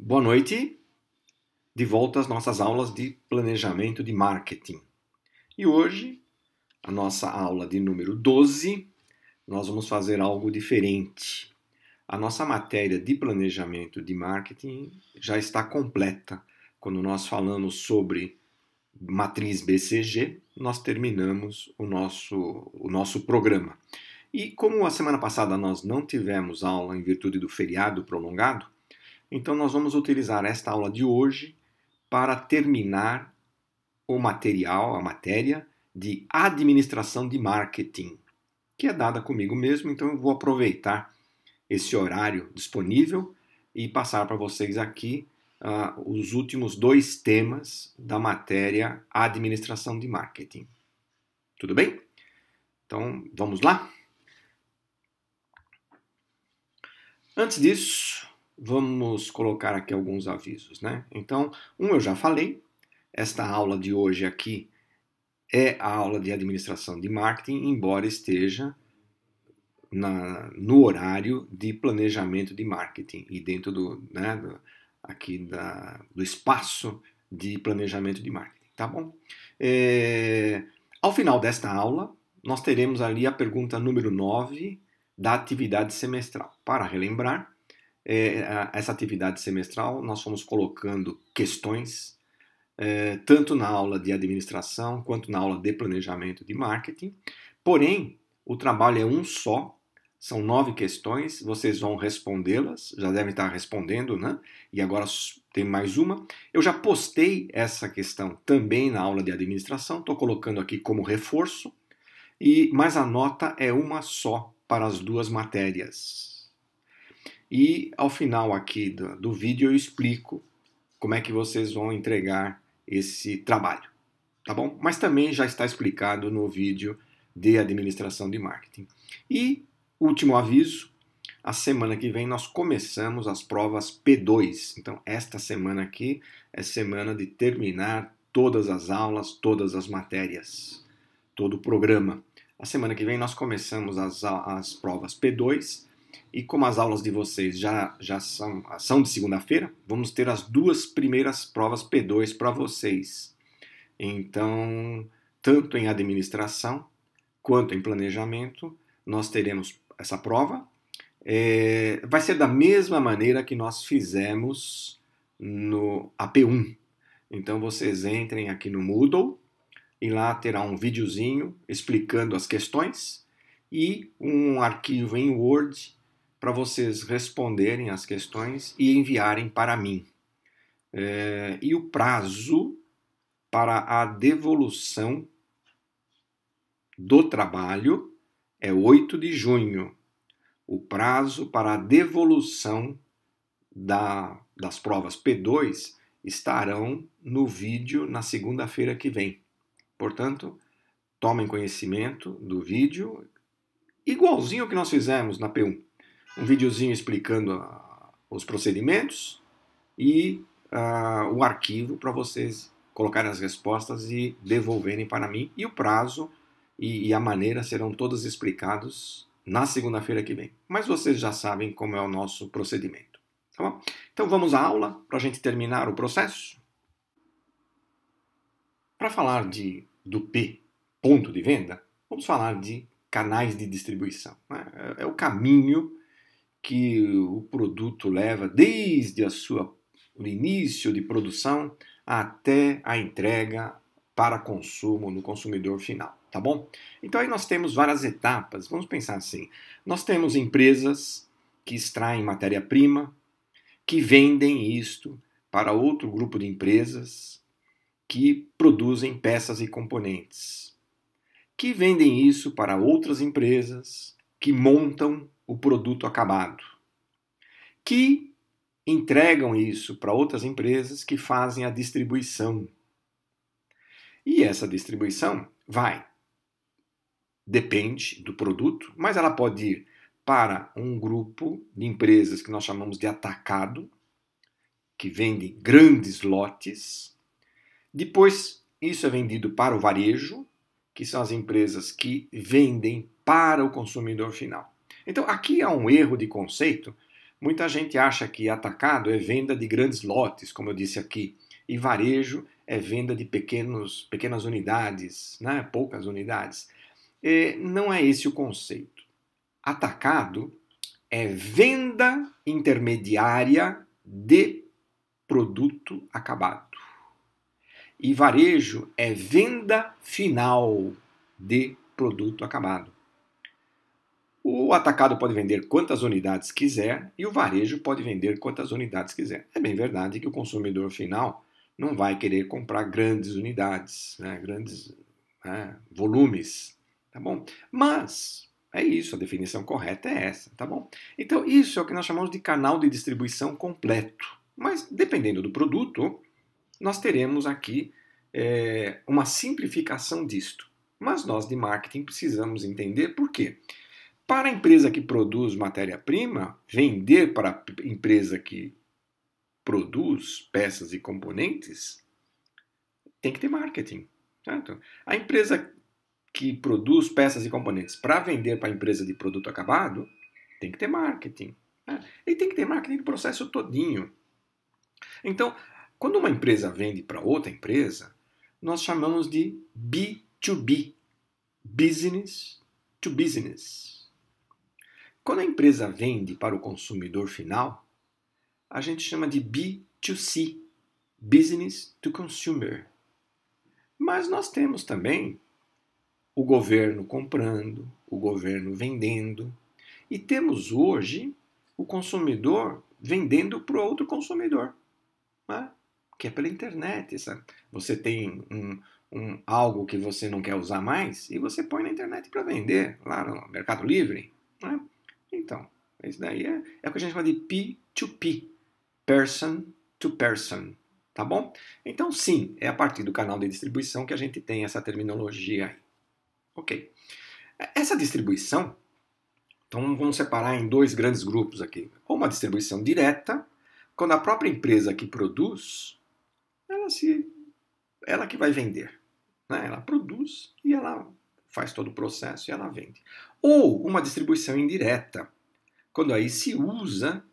Boa noite, de volta às nossas aulas de planejamento de marketing. E hoje, a nossa aula de número 12, nós vamos fazer algo diferente. A nossa matéria de planejamento de marketing já está completa. Quando nós falamos sobre matriz BCG, nós terminamos o nosso programa. E como a semana passada nós não tivemos aula em virtude do feriado prolongado, então nós vamos utilizar esta aula de hoje para terminar o material, a matéria de administração de marketing, que é dada comigo mesmo, então eu vou aproveitar esse horário disponível e passar para vocês aqui os últimos dois temas da matéria administração de marketing. Tudo bem? Então, vamos lá? Antes disso, vamos colocar aqui alguns avisos, né? Então, eu já falei, esta aula de hoje aqui é a aula de administração de marketing, embora esteja no horário de planejamento de marketing e dentro do espaço de planejamento de marketing, tá bom? Ao final desta aula, nós teremos ali a pergunta número 9 da atividade semestral. Para relembrar, essa atividade semestral nós fomos colocando questões tanto na aula de administração quanto na aula de planejamento de marketing. Porém, o trabalho é um só, são 9 questões, vocês vão respondê-las, já devem estar respondendo, né? E agora tem mais uma. Eu já postei essa questão também na aula de administração, estou colocando aqui como reforço, mas a nota é uma só para as duas matérias. E ao final aqui do vídeo eu explico como é que vocês vão entregar esse trabalho, tá bom? Mas também já está explicado no vídeo de administração de marketing. E, último aviso, a semana que vem nós começamos as provas P2. Então, esta semana aqui é semana de terminar todas as aulas, todas as matérias, todo o programa. A semana que vem nós começamos as provas P2 e como as aulas de vocês já são de segunda-feira, vamos ter as duas primeiras provas P2 para vocês. Então, tanto em administração quanto em planejamento, nós teremos essa prova. Vai ser da mesma maneira que nós fizemos no AP1. Então, vocês entrem aqui no Moodle e lá terá um videozinho explicando as questões e um arquivo em Word para vocês responderem as questões e enviarem para mim. E o prazo para a devolução do trabalho é 8 de junho. O prazo para a devolução das provas P2 estarão no vídeo na segunda-feira que vem. Portanto, tomem conhecimento do vídeo, igualzinho que nós fizemos na P1. Um videozinho explicando os procedimentos e o arquivo para vocês colocarem as respostas e devolverem para mim. E o prazo e a maneira serão todos explicados na segunda-feira que vem. Mas vocês já sabem como é o nosso procedimento. Tá bom? Então vamos à aula para a gente terminar o processo. Para falar do P, ponto de venda, vamos falar de canais de distribuição. É o caminho que o produto leva desde o início de produção até a entrega para consumo no consumidor final, tá bom? Então aí nós temos várias etapas, vamos pensar assim, nós temos empresas que extraem matéria-prima, que vendem isto para outro grupo de empresas que produzem peças e componentes, que vendem isso para outras empresas que montam o produto acabado, que entregam isso para outras empresas que fazem a distribuição. E essa distribuição depende do produto, mas ela pode ir para um grupo de empresas que nós chamamos de atacado, que vende grandes lotes. Depois, isso é vendido para o varejo, que são as empresas que vendem para o consumidor final. Então, aqui há um erro de conceito, Muita gente acha que atacado é venda de grandes lotes, como eu disse aqui, e varejo é venda de pequenas unidades, né? Poucas unidades. Não é esse o conceito. Atacado é venda intermediária de produto acabado. E varejo é venda final de produto acabado. O atacado pode vender quantas unidades quiser e o varejo pode vender quantas unidades quiser. É bem verdade que o consumidor final não vai querer comprar grandes unidades, né, grandes volumes, tá bom? Mas é isso, a definição correta é essa, tá bom? Então isso é o que nós chamamos de canal de distribuição completo. Mas dependendo do produto, nós teremos aqui uma simplificação disto. Mas nós de marketing precisamos entender por quê. Para a empresa que produz matéria-prima, vender para a empresa que produz peças e componentes, tem que ter marketing. Certo? A empresa que produz peças e componentes para vender para a empresa de produto acabado, tem que ter marketing. Né? E tem que ter marketing do processo todinho. Então, quando uma empresa vende para outra empresa, nós chamamos de B2B, Business to Business. Quando a empresa vende para o consumidor final, a gente chama de B2C, Business to Consumer. Mas nós temos também o governo comprando, o governo vendendo, e temos hoje o consumidor vendendo para o outro consumidor, né? Que é pela internet. Sabe? Você tem algo que você não quer usar mais e você põe na internet para vender, lá no Mercado Livre. Né? Então, isso daí é o que a gente chama de P2P, Person to Person, tá bom? Então, sim, é a partir do canal de distribuição que a gente tem essa terminologia aí. Ok. Essa distribuição, então vamos separar em dois grandes grupos aqui. Ou uma distribuição direta, quando a própria empresa que produz, ela que vai vender. Né? Ela produz e ela faz todo o processo e ela vende. Ou uma distribuição indireta, quando aí se usa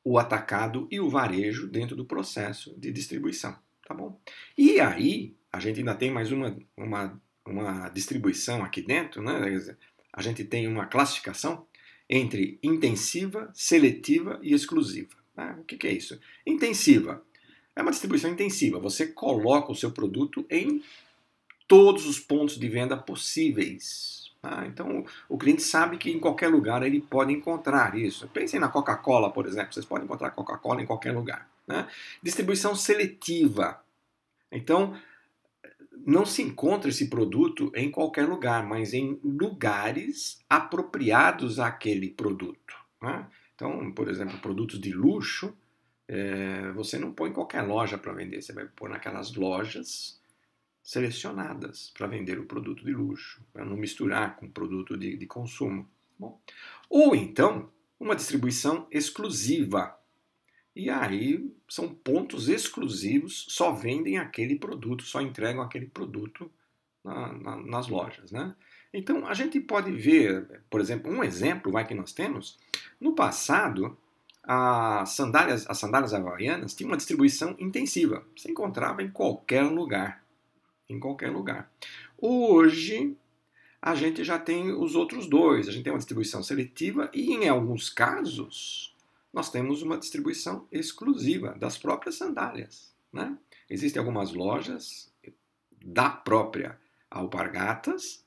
o atacado e o varejo dentro do processo de distribuição, tá bom? E aí, a gente ainda tem mais uma distribuição aqui dentro, né? A gente tem uma classificação entre intensiva, seletiva e exclusiva. Né? O que é isso? Intensiva é uma distribuição intensiva. Você coloca o seu produto em todos os pontos de venda possíveis. Tá? Então, o cliente sabe que em qualquer lugar ele pode encontrar isso. Pensem na Coca-Cola, por exemplo. Vocês podem encontrar Coca-Cola em qualquer lugar. Né? Distribuição seletiva. Então, não se encontra esse produto em qualquer lugar, mas em lugares apropriados àquele produto. Né? Então, por exemplo, produtos de luxo, você não põe em qualquer loja para vender. Você vai pôr naquelas lojas selecionadas para vender o produto de luxo, para não misturar com produto de consumo. Bom, ou então, uma distribuição exclusiva. E aí são pontos exclusivos, só vendem aquele produto, só entregam aquele produto nas lojas. Né? Então, a gente pode ver, por exemplo, um exemplo que nós temos. No passado, as sandálias havaianas tinham uma distribuição intensiva. Você encontrava em qualquer lugar. Em qualquer lugar. Hoje, a gente já tem os outros dois. A gente tem uma distribuição seletiva e, em alguns casos, nós temos uma distribuição exclusiva das próprias sandálias. Né? Existem algumas lojas da própria Alpargatas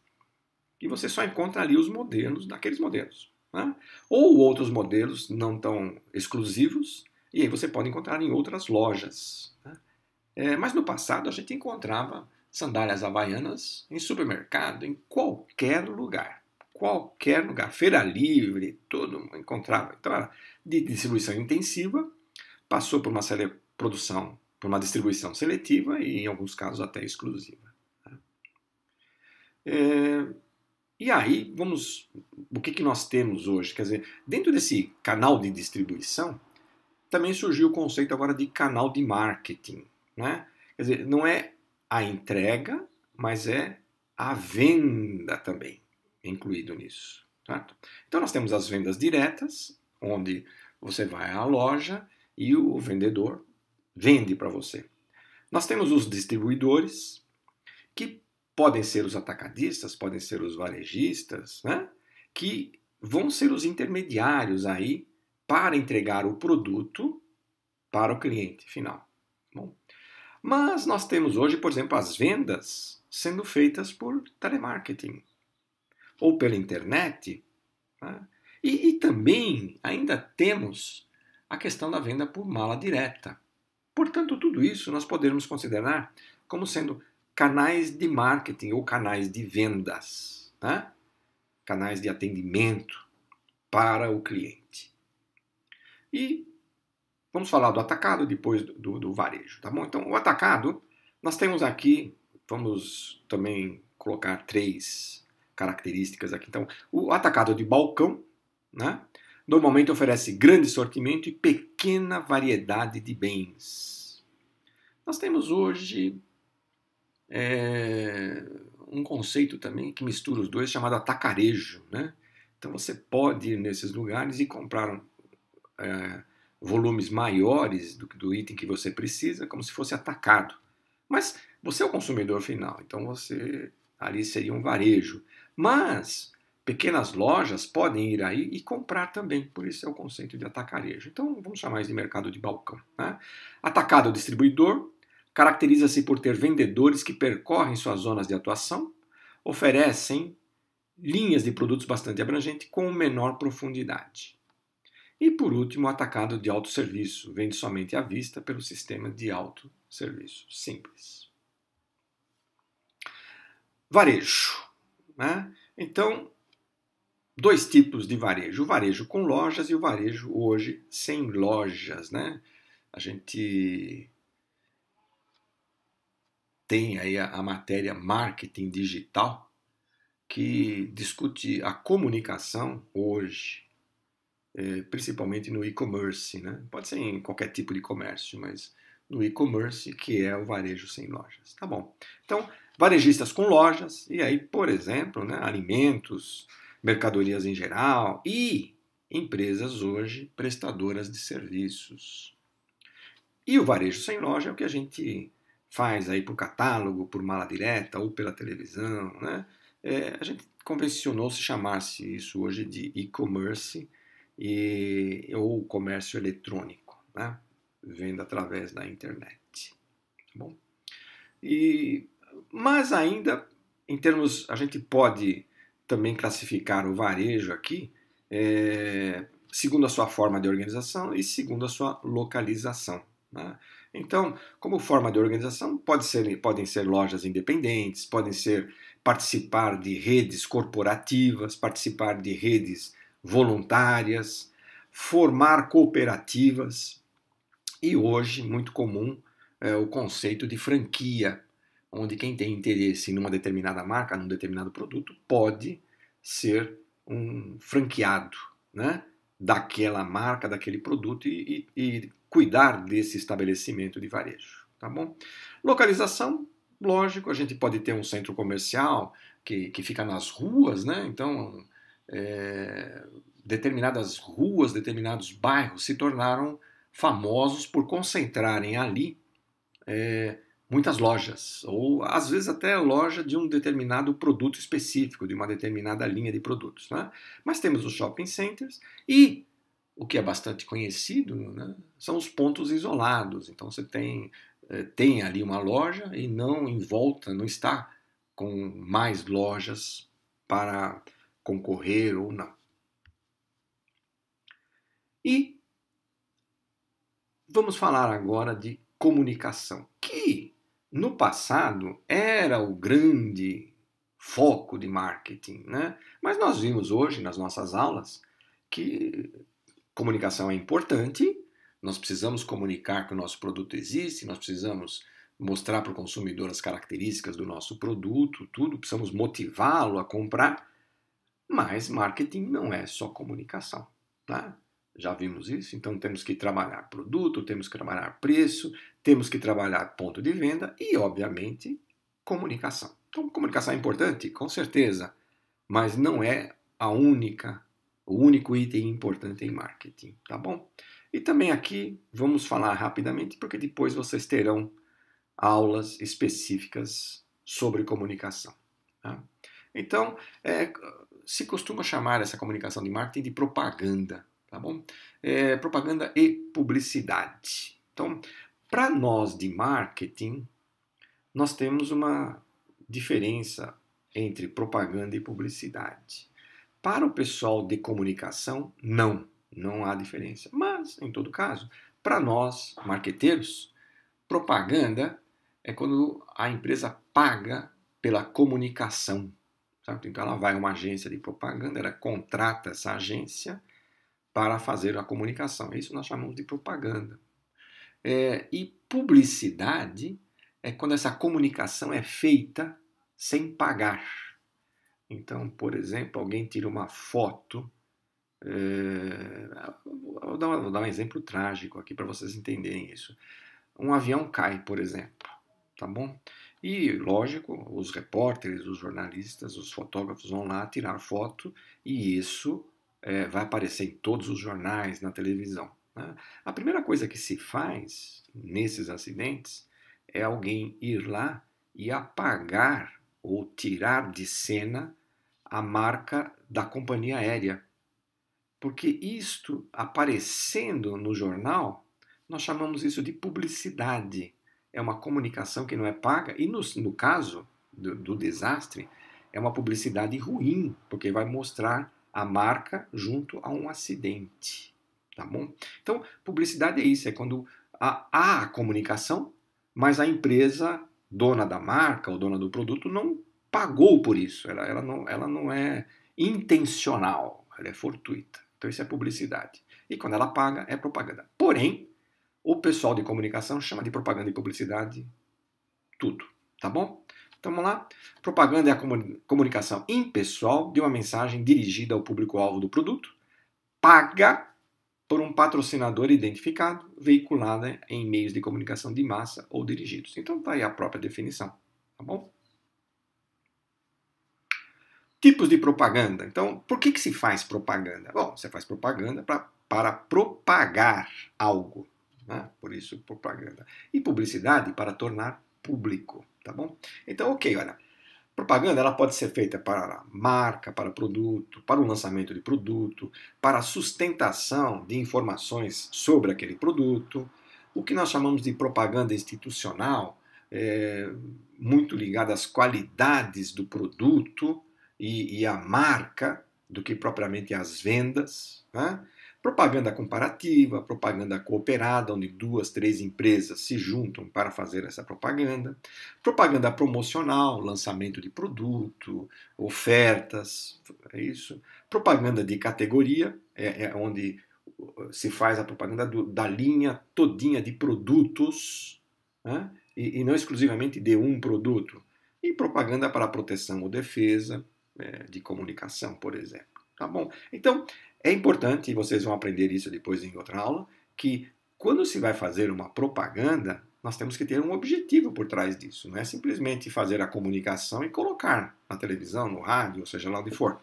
que você só encontra ali os modelos daqueles modelos. Né? Ou outros modelos não tão exclusivos, e aí você pode encontrar em outras lojas. Né? Mas no passado a gente encontrava sandálias havaianas em supermercado, em qualquer lugar. Qualquer lugar. Feira livre, todo mundo encontrava. Então era de distribuição intensiva, passou por uma produção, por uma distribuição seletiva e em alguns casos até exclusiva. E aí, o que nós temos hoje? Quer dizer, dentro desse canal de distribuição, também surgiu o conceito agora de canal de marketing. Né? Quer dizer, não é a entrega, mas é a venda também incluído nisso. Certo? Então nós temos as vendas diretas, onde Você vai à loja e o vendedor vende para você. Nós temos os distribuidores, que podem ser os atacadistas, podem ser os varejistas, né? Que vão ser os intermediários aí para entregar o produto para o cliente final. Bom, mas nós temos hoje, por exemplo, as vendas sendo feitas por telemarketing ou pela internet. Né? E também ainda temos a questão da venda por mala direta. Portanto, tudo isso nós podemos considerar como sendo canais de marketing ou canais de vendas, né? Canais de atendimento para o cliente. E vamos falar do atacado depois do varejo, tá bom? Então, o atacado, nós temos aqui, vamos também colocar 3 características aqui. Então, o atacado de balcão, né? Normalmente oferece grande sortimento e pequena variedade de bens. Nós temos hoje um conceito também que mistura os dois, chamado atacarejo, né? Então você pode ir nesses lugares e comprar volumes maiores do item que você precisa, como se fosse atacado. Mas você é o consumidor final, então você ali seria um varejo. Mas pequenas lojas podem ir aí e comprar também, por isso é o conceito de atacarejo. Então vamos chamar isso de mercado de balcão, né? Atacado distribuidor caracteriza-se por ter vendedores que percorrem suas zonas de atuação, oferecem linhas de produtos bastante abrangentes com menor profundidade. E por último, o atacado de autosserviço, vende somente à vista pelo sistema de autosserviço. Simples. Varejo, né? Então, 2 tipos de varejo. O varejo com lojas e o varejo hoje sem lojas, né? A gente tem aí a matéria marketing digital, que discute a comunicação hoje, principalmente no e-commerce, né? Pode ser em qualquer tipo de comércio, mas no e-commerce, que é o varejo sem lojas. Tá bom. Então, varejistas com lojas, e aí, por exemplo, né, alimentos, mercadorias em geral e empresas hoje prestadoras de serviços. E o varejo sem loja é o que a gente faz aí por catálogo, por mala direta ou pela televisão, né? A gente convencionou se chamasse isso hoje de e-commerce ou comércio eletrônico, né? Venda através da internet. Tá bom? Mas ainda, em termos, a gente pode também classificar o varejo aqui segundo a sua forma de organização e segundo a sua localização. Né? Então, como forma de organização, podem ser lojas independentes, podem ser participar de redes corporativas, participar de redes voluntárias, formar cooperativas e hoje, muito comum, o conceito de franquia, onde quem tem interesse em uma determinada marca, num determinado produto, pode ser um franqueado, né, daquela marca, daquele produto e cuidar desse estabelecimento de varejo, tá bom? Localização, lógico, a gente pode ter um centro comercial que fica nas ruas, né? Então, determinadas ruas, determinados bairros se tornaram famosos por concentrarem ali muitas lojas, ou às vezes até loja de um determinado produto específico, de uma determinada linha de produtos. Né? Mas temos os shopping centers e o que é bastante conhecido, né, são os pontos isolados. Então você tem ali uma loja e não em volta, não está com mais lojas para concorrer ou não. E vamos falar agora de comunicação, que no passado era o grande foco de marketing, né? Mas nós vimos hoje nas nossas aulas que comunicação é importante, nós precisamos comunicar que o nosso produto existe, nós precisamos mostrar para o consumidor as características do nosso produto, tudo, precisamos motivá-lo a comprar, mas marketing não é só comunicação, tá? Já vimos isso, então temos que trabalhar produto, temos que trabalhar preço, temos que trabalhar ponto de venda e, obviamente, comunicação. Então, comunicação é importante? Com certeza, mas não é o único item importante em marketing, tá bom? E também aqui vamos falar rapidamente, porque depois vocês terão aulas específicas sobre comunicação. Tá? Então, se costuma chamar essa comunicação de marketing de propaganda, tá bom? Propaganda e publicidade. Então, para nós de marketing, nós temos uma diferença entre propaganda e publicidade. Para o pessoal de comunicação, não há diferença. Mas, em todo caso, para nós, marqueteiros, propaganda é quando a empresa paga pela comunicação. Certo? Então ela vai a uma agência de propaganda, ela contrata essa agência para fazer a comunicação. Isso nós chamamos de propaganda. E publicidade é quando essa comunicação é feita sem pagar. Então, por exemplo, alguém tira uma foto. Vou dar um exemplo trágico aqui para vocês entenderem isso. Um avião cai, por exemplo, tá bom? E, lógico, os repórteres, os jornalistas, os fotógrafos vão lá tirar foto e isso vai aparecer em todos os jornais, na televisão. Né? A primeira coisa que se faz nesses acidentes é alguém ir lá e apagar ou tirar de cena a marca da companhia aérea. Porque isto aparecendo no jornal, nós chamamos isso de publicidade. É uma comunicação que não é paga e no caso do desastre, é uma publicidade ruim, porque vai mostrar a marca junto a um acidente. Tá bom? Então, publicidade é isso, é quando há a comunicação, mas a empresa dona da marca ou dona do produto não pagou por isso. Ela não é intencional, ela é fortuita. Então isso é publicidade. E quando ela paga, é propaganda. Porém, o pessoal de comunicação chama de propaganda e publicidade tudo. Tá bom? Então vamos lá. Propaganda é a comunicação impessoal de uma mensagem dirigida ao público-alvo do produto, paga por um patrocinador identificado, veiculada em meios de comunicação de massa ou dirigidos. Então está aí a própria definição. Tá bom? Tipos de propaganda. Então, por que se faz propaganda? Bom, você faz propaganda para propagar algo. Né? Por isso, propaganda. E publicidade para tornar público. Tá bom? Então, ok, olha. Propaganda ela pode ser feita para marca, para produto, para o lançamento de produto, para a sustentação de informações sobre aquele produto. O que nós chamamos de propaganda institucional, muito ligada às qualidades do produto e à marca, do que propriamente às vendas. Né? Propaganda comparativa, propaganda cooperada, onde 2, 3 empresas se juntam para fazer essa propaganda. Propaganda promocional, lançamento de produto, ofertas, é isso. Propaganda de categoria, onde se faz a propaganda da linha todinha de produtos, né? E não exclusivamente de um produto. E propaganda para proteção ou defesa, de comunicação, por exemplo. Tá bom? Então, é importante, e vocês vão aprender isso depois em outra aula, que quando se vai fazer uma propaganda, nós temos que ter um objetivo por trás disso. Não é simplesmente fazer a comunicação e colocar na televisão, no rádio, ou seja lá onde for.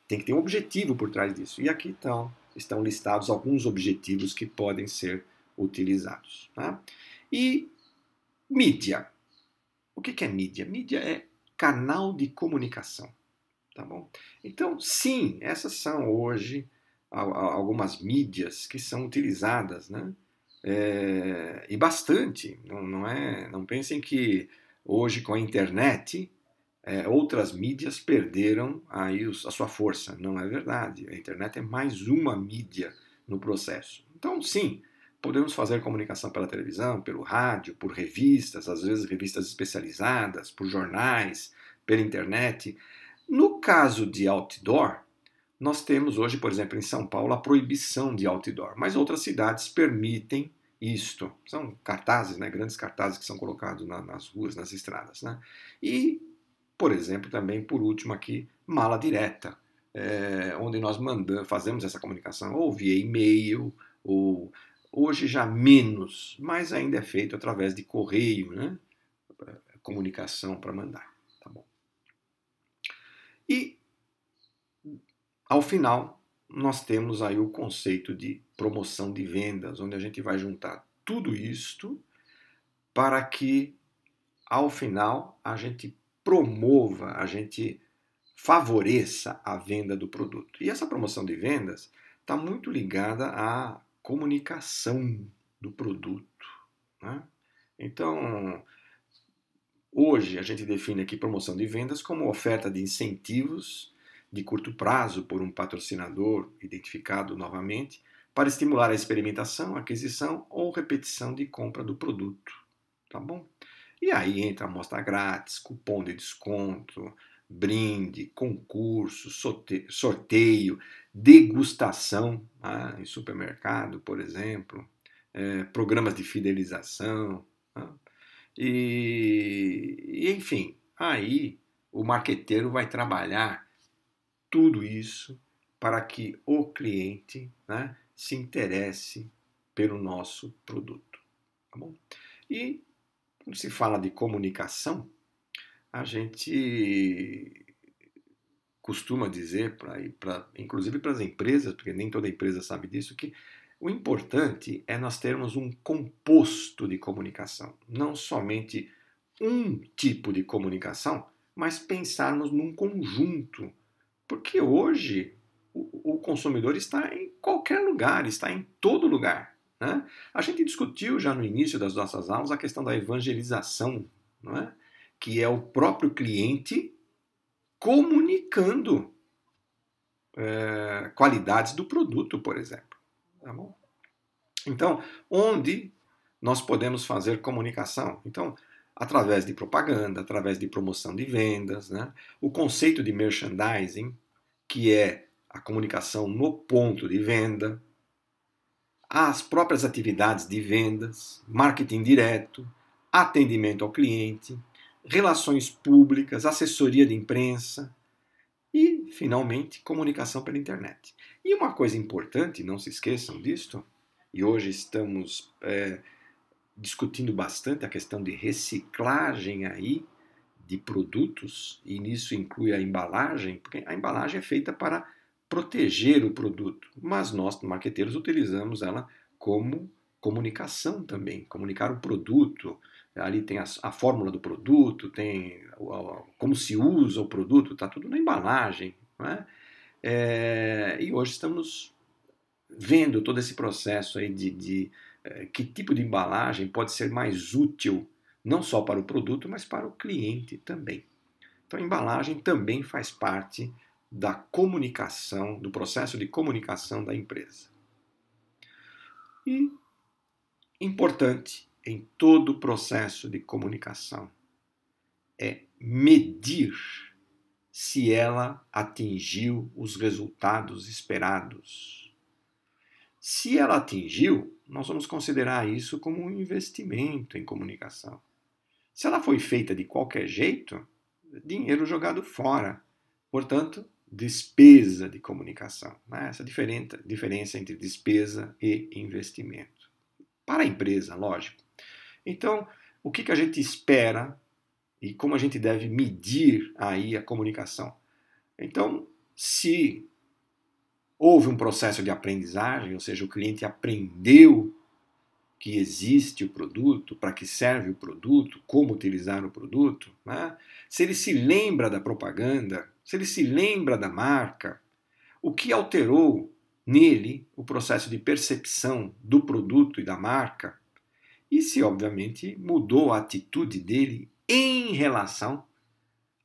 Tem que ter um objetivo por trás disso. E aqui estão listados alguns objetivos que podem ser utilizados. Tá? E mídia. O que é mídia? Mídia é canal de comunicação. Tá bom? Então, sim, essas são hoje algumas mídias que são utilizadas, né? E bastante. Não pensem que hoje com a internet outras mídias perderam aí a sua força. Não é verdade. A internet é mais uma mídia no processo. Então, sim, podemos fazer comunicação pela televisão, pelo rádio, por revistas, às vezes revistas especializadas, por jornais, pela internet. No caso de outdoor, nós temos hoje, por exemplo, em São Paulo, a proibição de outdoor, mas outras cidades permitem isto. São cartazes, né, grandes cartazes que são colocados nas ruas, nas estradas. Né? E, por exemplo, também, por último aqui, mala direta, onde nós fazemos essa comunicação ou via e-mail, ou hoje já menos, mas ainda é feito através de correio, né? Comunicação para mandar. Tá bom? E, ao final, nós temos aí o conceito de promoção de vendas, onde a gente vai juntar tudo isto para que, ao final, a gente promova, a gente favoreça a venda do produto. E essa promoção de vendas está muito ligada à comunicação do produto, né? Então, hoje a gente define aqui promoção de vendas como oferta de incentivos de curto prazo por um patrocinador identificado novamente para estimular a experimentação, aquisição ou repetição de compra do produto, tá bom? E aí entra amostra grátis, cupom de desconto, brinde, concurso, sorteio, degustação, em supermercado, por exemplo, programas de fidelização, tá? Enfim, aí o marqueteiro vai trabalhar tudo isso para que o cliente, né, se interesse pelo nosso produto. Tá bom? E quando se fala de comunicação, a gente costuma dizer, inclusive para as empresas, porque nem toda empresa sabe disso, que o importante é nós termos um composto de comunicação, não somente um tipo de comunicação, mas pensarmos num conjunto. Porque hoje o consumidor está em qualquer lugar, está em todo lugar, né? A gente discutiu já no início das nossas aulas a questão da evangelização, não é? Que é o próprio cliente comunicando qualidades do produto, por exemplo. Tá bom? Então, onde nós podemos fazer comunicação? Então, através de propaganda, através de promoção de vendas, né? O conceito de merchandising, que é a comunicação no ponto de venda, as próprias atividades de vendas, marketing direto, atendimento ao cliente, relações públicas, assessoria de imprensa e, finalmente, comunicação pela internet. E uma coisa importante, não se esqueçam disto, e hoje estamos discutindo bastante a questão de reciclagem aí de produtos, e nisso inclui a embalagem, porque a embalagem é feita para proteger o produto, mas nós, marqueteiros, utilizamos ela como comunicação também, comunicar o produto. Ali tem a fórmula do produto, tem como se usa o produto, está tudo na embalagem, não é? E hoje estamos vendo todo esse processo aí de que tipo de embalagem pode ser mais útil, não só para o produto, mas para o cliente também. Então a embalagem também faz parte da comunicação, do processo de comunicação da empresa. E importante em todo o processo de comunicação é medir se ela atingiu os resultados esperados. Se ela atingiu, nós vamos considerar isso como um investimento em comunicação. Se ela foi feita de qualquer jeito, dinheiro jogado fora. Portanto, despesa de comunicação. Né? Essa diferença entre despesa e investimento. Para a empresa, lógico. Então, o que a gente espera e como a gente deve medir aí a comunicação? Então, se houve um processo de aprendizagem, ou seja, o cliente aprendeu que existe o produto, para que serve o produto, como utilizar o produto, né? Se ele se lembra da propaganda, se ele se lembra da marca, o que alterou nele o processo de percepção do produto e da marca, e se, obviamente, mudou a atitude dele em relação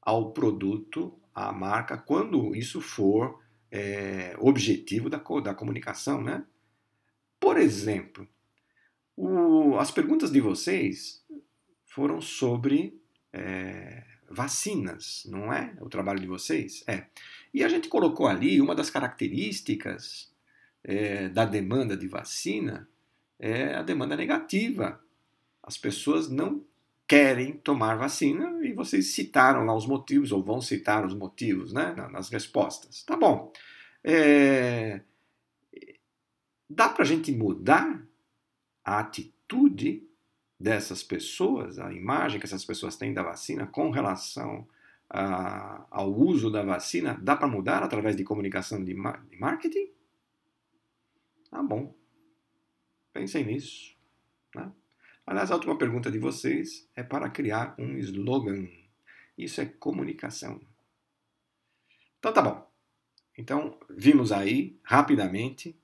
ao produto, à marca, quando isso for objetivo da comunicação, né? Por exemplo, as perguntas de vocês foram sobre vacinas, não é? O trabalho de vocês? E a gente colocou ali uma das características da demanda de vacina é a demanda negativa. As pessoas não querem tomar vacina e vocês citaram lá os motivos, ou vão citar os motivos, né, nas respostas. Tá bom. Dá para a gente mudar a atitude dessas pessoas, a imagem que essas pessoas têm da vacina com relação ao uso da vacina, dá para mudar através de comunicação de marketing? Tá bom. Pensem nisso. Né? Aliás, a última pergunta de vocês é para criar um slogan. Isso é comunicação. Então tá bom. Então, vimos aí, rapidamente,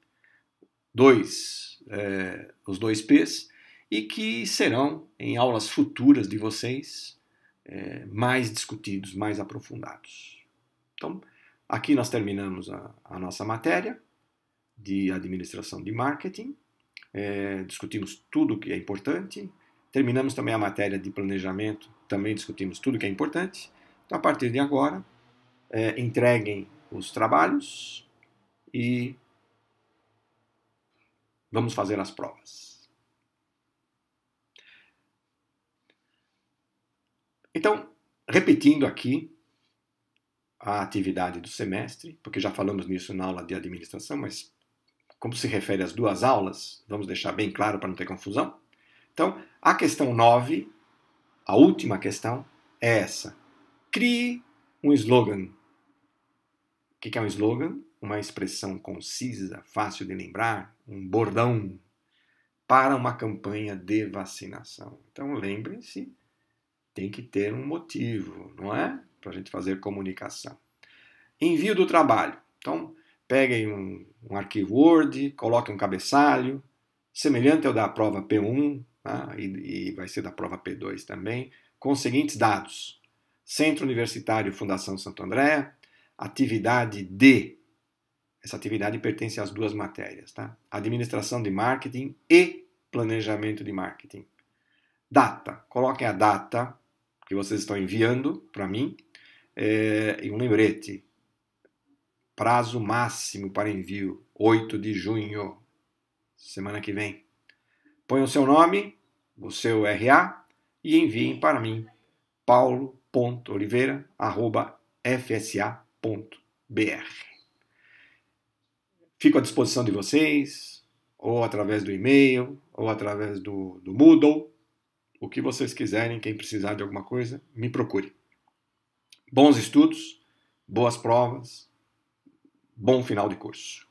os dois P's, e que serão, em aulas futuras de vocês, mais discutidos, mais aprofundados. Então, aqui nós terminamos a nossa matéria de administração de marketing, discutimos tudo o que é importante, terminamos também a matéria de planejamento, também discutimos tudo o que é importante. Então, a partir de agora, entreguem os trabalhos e vamos fazer as provas. Então, repetindo aqui a atividade do semestre, porque já falamos nisso na aula de administração, mas como se refere às duas aulas, vamos deixar bem claro para não ter confusão. Então, a questão 9, a última questão, é essa. Crie um slogan. O que é um slogan? Uma expressão concisa, fácil de lembrar, um bordão para uma campanha de vacinação. Então, lembrem-se, tem que ter um motivo, não é? Para a gente fazer comunicação. Envio do trabalho. Então, peguem um arquivo Word, coloquem um cabeçalho, semelhante ao da prova P1, tá? E vai ser da prova P2 também, com os seguintes dados. Centro Universitário Fundação Santo André, atividade D. Essa atividade pertence às duas matérias, tá? Administração de marketing e planejamento de marketing. Data. Coloquem a data que vocês estão enviando para mim e um lembrete. Prazo máximo para envio, 8 de junho, semana que vem. Põe o seu nome, o seu RA e enviem para mim, paulo.oliveira@fsa.br. Fico à disposição de vocês, ou através do e-mail, ou através do Moodle, o que vocês quiserem, quem precisar de alguma coisa, me procure. Bons estudos, boas provas, bom final de curso.